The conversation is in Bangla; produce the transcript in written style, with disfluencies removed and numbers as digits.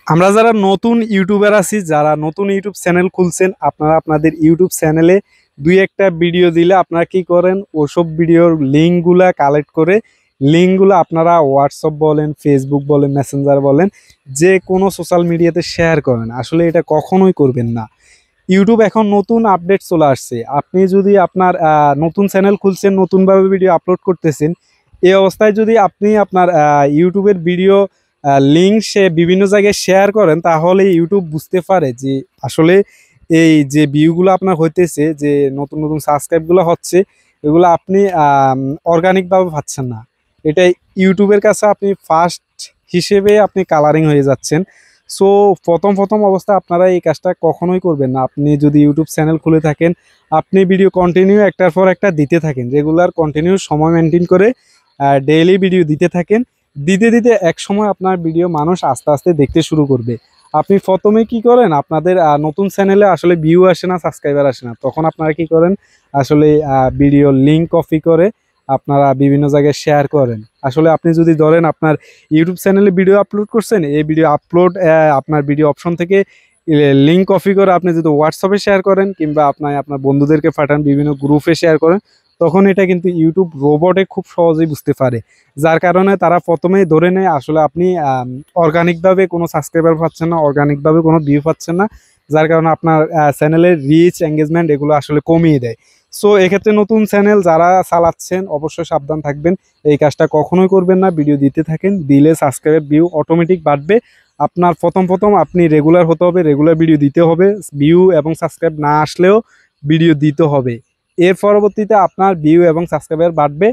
আমরা যারা নতুন ইউটিউবার আছি, যারা নতুন ইউটিউব চ্যানেল খুলছেন, আপনারা আপনাদের ইউটিউব চ্যানেলে দুই একটা ভিডিও দিলে আপনারা কি করেন, ওসব ভিডিওর লিঙ্কগুলা কালেক্ট করে লিঙ্কগুলো আপনারা হোয়াটসঅ্যাপ বলেন, ফেসবুক বলেন, মেসেঞ্জার বলেন, যে কোনো সোশ্যাল মিডিয়াতে শেয়ার করেন। আসলে এটা কখনোই করবেন না। ইউটিউব এখন নতুন আপডেট চলে আসছে। আপনি যদি আপনার নতুন চ্যানেল খুলছেন, নতুনভাবে ভিডিও আপলোড করতেছেন, এই অবস্থায় যদি আপনি আপনার ইউটিউবের ভিডিও লিঙ্ক সে বিভিন্ন জায়গায় শেয়ার করেন, তাহলে ইউটিউব বুঝতে পারে যে আসলে এই যে ভিউগুলো আপনার হইতেছে, যে নতুন নতুন সাবস্ক্রাইবগুলো হচ্ছে, এগুলো আপনি অর্গানিকভাবে পাচ্ছেন না। এটা ইউটিউবের কাছে আপনি ফার্স্ট হিসেবে আপনি কালারিং হয়ে যাচ্ছেন। সো প্রথম প্রথম অবস্থায় আপনারা এই কাজটা কখনোই করবেন না। আপনি যদি ইউটিউব চ্যানেল খুলে থাকেন, আপনি ভিডিও কন্টিনিউ একটার পর একটা দিতে থাকেন, রেগুলার কন্টিনিউ সময় মেনটেন করে ডেইলি ভিডিও দিতে থাকেন। দিতে দিতে এক সময় আপনার ভিডিও মানুষ আস্তে আস্তে দেখতে শুরু করবে। আপনি প্রথমে কি করেন, আপনাদের নতুন চ্যানেলে আসলে ভিউ আসে না, সাবস্ক্রাইবার আসে না, তখন আপনারা কি করেন, আসলে ভিডিও লিঙ্ক কপি করে আপনারা বিভিন্ন জায়গায় শেয়ার করেন। আসলে আপনি যদি ধরেন আপনার ইউটিউব চ্যানেলে ভিডিও আপলোড করছেন, এই ভিডিও আপলোড আপনার ভিডিও অপশন থেকে লিঙ্ক কপি করে আপনি যদি হোয়াটসঅ্যাপে শেয়ার করেন, কিংবা আপনার বন্ধুদেরকে পাঠান, বিভিন্ন গ্রুপে শেয়ার করেন, তখন এটা কিন্তু ইউটিউব রোবটে খুব সহজেই বুঝতে পারে। যার কারণে তারা প্রথমেই ধরে নেয় আসলে আপনি অর্গানিকভাবে কোনো সাবস্ক্রাইবার পাচ্ছেন না, অর্গানিকভাবে কোনো ভিউ পাচ্ছেন না। যার কারণে আপনার চ্যানেলের রিচ, এঙ্গেজমেন্ট এগুলো আসলে কমিয়ে দেয়। সো এক্ষেত্রে নতুন চ্যানেল যারা চালাচ্ছেন অবশ্যই সাবধান থাকবেন। এই কাজটা কখনোই করবেন না। ভিডিও দিতে থাকেন, দিলে সাবস্ক্রাইব ভিউ অটোমেটিক বাড়বে। আপনার প্রথম প্রথম আপনি রেগুলার হতে হবে, রেগুলার ভিডিও দিতে হবে। ভিউ এবং সাবস্ক্রাইব না আসলেও ভিডিও দিতে হবে। এর পরবর্তীতে আপনার ভিউ এবং সাবস্ক্রাইবার বাড়বে।